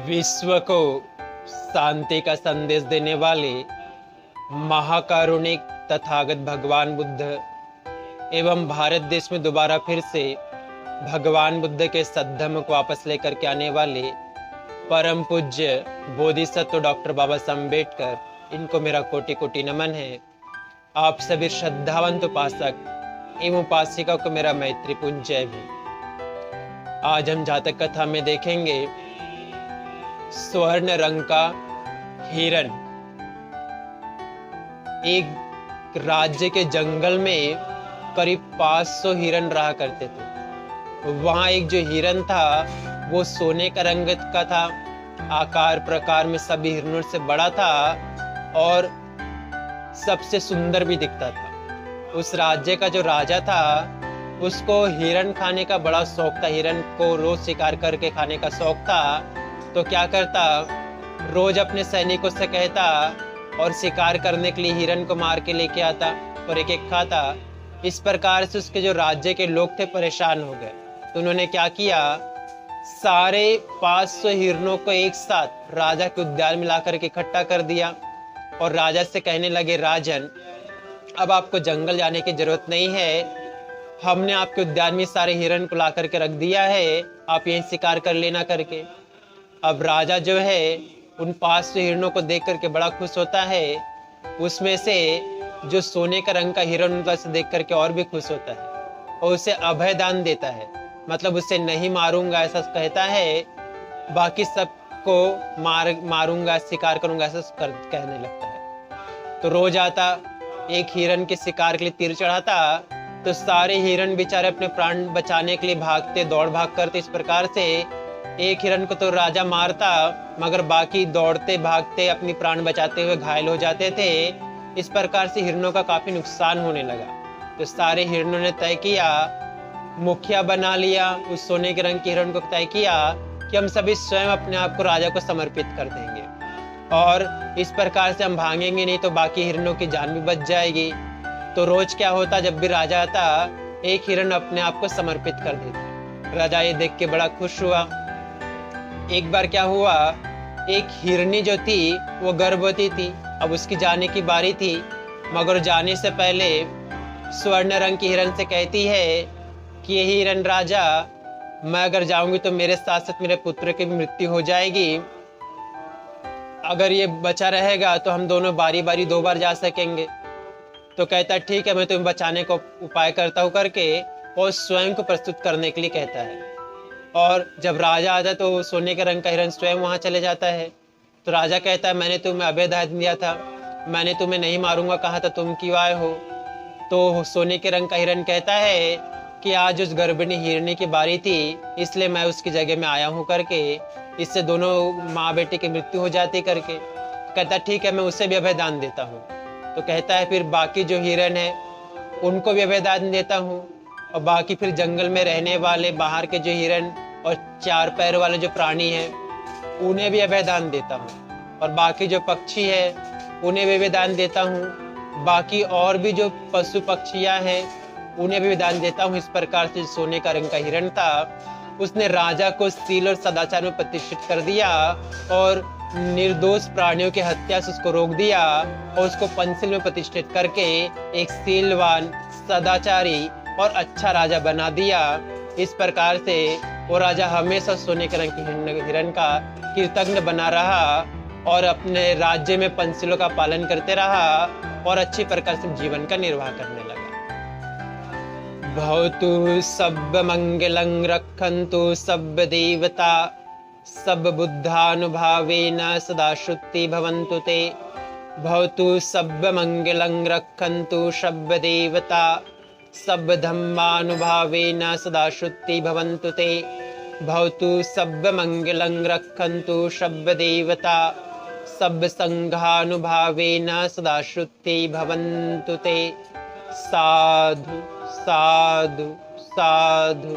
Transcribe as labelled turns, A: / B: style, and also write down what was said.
A: विश्व को शांति का संदेश देने वाले महाकारुणिक तथागत भगवान बुद्ध एवं भारत देश में दोबारा फिर से भगवान बुद्ध के सद्धर्म को वापस लेकर के आने वाले परम पूज्य बोधिसत्व डॉक्टर बाबा साहब अम्बेडकर, इनको मेरा कोटि कोटि नमन है। आप सभी श्रद्धावंत उपासक एवं उपासिका को मेरा मैत्रीपूर्ण जय भी। आज हम जातक कथा में देखेंगे स्वर्ण रंग का हिरण। एक राज्य के जंगल में करीब 500 हिरण रहा करते थे। वहां एक जो हिरण था वो सोने का रंग का था, आकार प्रकार में सभी हिरणों से बड़ा था और सबसे सुंदर भी दिखता था। उस राज्य का जो राजा था उसको हिरण खाने का बड़ा शौक था, हिरण को रोज शिकार करके खाने का शौक था। तो क्या करता, रोज अपने सैनिकों से कहता और शिकार करने के लिए हिरण को मार के लेके आता और एक एक खाता। इस प्रकार से उसके जो राज्य के लोग थे परेशान हो गए। तो उन्होंने क्या किया, सारे 500 हिरणों को एक साथ राजा के उद्यान में लाकर के इकट्ठा कर दिया और राजा से कहने लगे, राजन अब आपको जंगल जाने की जरूरत नहीं है, हमने आपके उद्यान में सारे हिरण को ला करके रख दिया है, आप यहीं शिकार कर लेना करके। अब राजा जो है उन 500 हिरणों को देख करके बड़ा खुश होता है। उसमें से जो सोने का रंग का हिरण होता है देख करके और भी खुश होता है और उसे अभय दान देता है, मतलब उसे नहीं मारूंगा ऐसा कहता है, बाकी सबको मारूंगा शिकार करूंगा ऐसा कहने लगता है। तो रोज आता, एक हिरण के शिकार के लिए तीर चढ़ाता तो सारे हिरण बेचारे अपने प्राण बचाने के लिए भागते, दौड़ भाग करते। इस प्रकार से एक हिरण को तो राजा मारता मगर बाकी दौड़ते भागते अपनी प्राण बचाते हुए घायल हो जाते थे। इस प्रकार से हिरणों का काफी नुकसान होने लगा। तो सारे हिरणों ने तय किया, मुखिया बना लिया, उस सोने के रंग के हिरण को तय किया कि हम सभी स्वयं अपने आप को राजा को समर्पित कर देंगे और इस प्रकार से हम भागेंगे नहीं तो बाकी हिरणों की जान भी बच जाएगी। तो रोज क्या होता, जब भी राजा आता एक हिरण अपने आप को समर्पित कर देता। राजा ये देख के बड़ा खुश हुआ। एक बार क्या हुआ, एक हिरनी जो थी वो गर्भवती थी, अब उसकी जाने की बारी थी, मगर जाने से पहले स्वर्ण रंग की हिरण से कहती है कि ये हिरण राजा, मैं अगर जाऊंगी तो मेरे साथ साथ मेरे पुत्र की भी मृत्यु हो जाएगी, अगर ये बचा रहेगा तो हम दोनों बारी बारी 2 बार जा सकेंगे। तो कहता ठीक है, मैं तुम्हें बचाने का उपाय करता हूँ करके और स्वयं को प्रस्तुत करने के लिए कहता है। और जब राजा आता तो सोने के रंग का हिरण स्वयं वहां चले जाता है। तो राजा कहता है, मैंने तुम्हें अभय दान दिया था, मैंने तुम्हें नहीं मारूंगा कहा था, तुम क्यों आए हो? तो सोने के रंग का हिरण कहता है कि आज उस गर्भिणी हिरणी की बारी थी इसलिए मैं उसकी जगह में आया हूँ करके, इससे दोनों माँ बेटी की मृत्यु हो जाती करके। कहता ठीक है, मैं उसे भी अभय दान देता हूँ। तो कहता है फिर बाकी जो हिरण है उनको भी अभय दान देता हूँ और बाकी फिर जंगल में रहने वाले बाहर के जो हिरण और 4 पैर वाले जो प्राणी हैं उन्हें भी अभय दान देता हूँ और बाकी जो पक्षी है उन्हें भी दान देता हूँ, बाकी और भी जो पशु पक्षियाँ हैं उन्हें भी दान देता हूँ। इस प्रकार से सोने का रंग का हिरण था उसने राजा को शील और सदाचार में प्रतिष्ठित कर दिया और निर्दोष प्राणियों की हत्या से उसको रोक दिया और उसको पंचशील में प्रतिष्ठित करके एक शीलवान, सदाचारी और अच्छा राजा बना दिया। इस प्रकार से वो राजा हमेशा सोने के रंग की हिरण का कृतज्ञ बना रहा और अपने राज्य में पंचशीलों का पालन करते रहा और अच्छी प्रकार से जीवन का निर्वाह करने लगा। भवतु सब मंगलं रक्षन्तु सब देवता सब बुद्धानुभावेन सदा शुद्धि भवन्तु ते। भवतु सब मंगलं रक्षन्तु सब देवता सब धम्मानुभावेन सदा शुद्धि भवन्तु ते। भवतु सब मंगलं रक्षन्तु सब देवता सब संघानुभावेन सदा शुद्धि भवन्तु ते। साधु साधु साधु।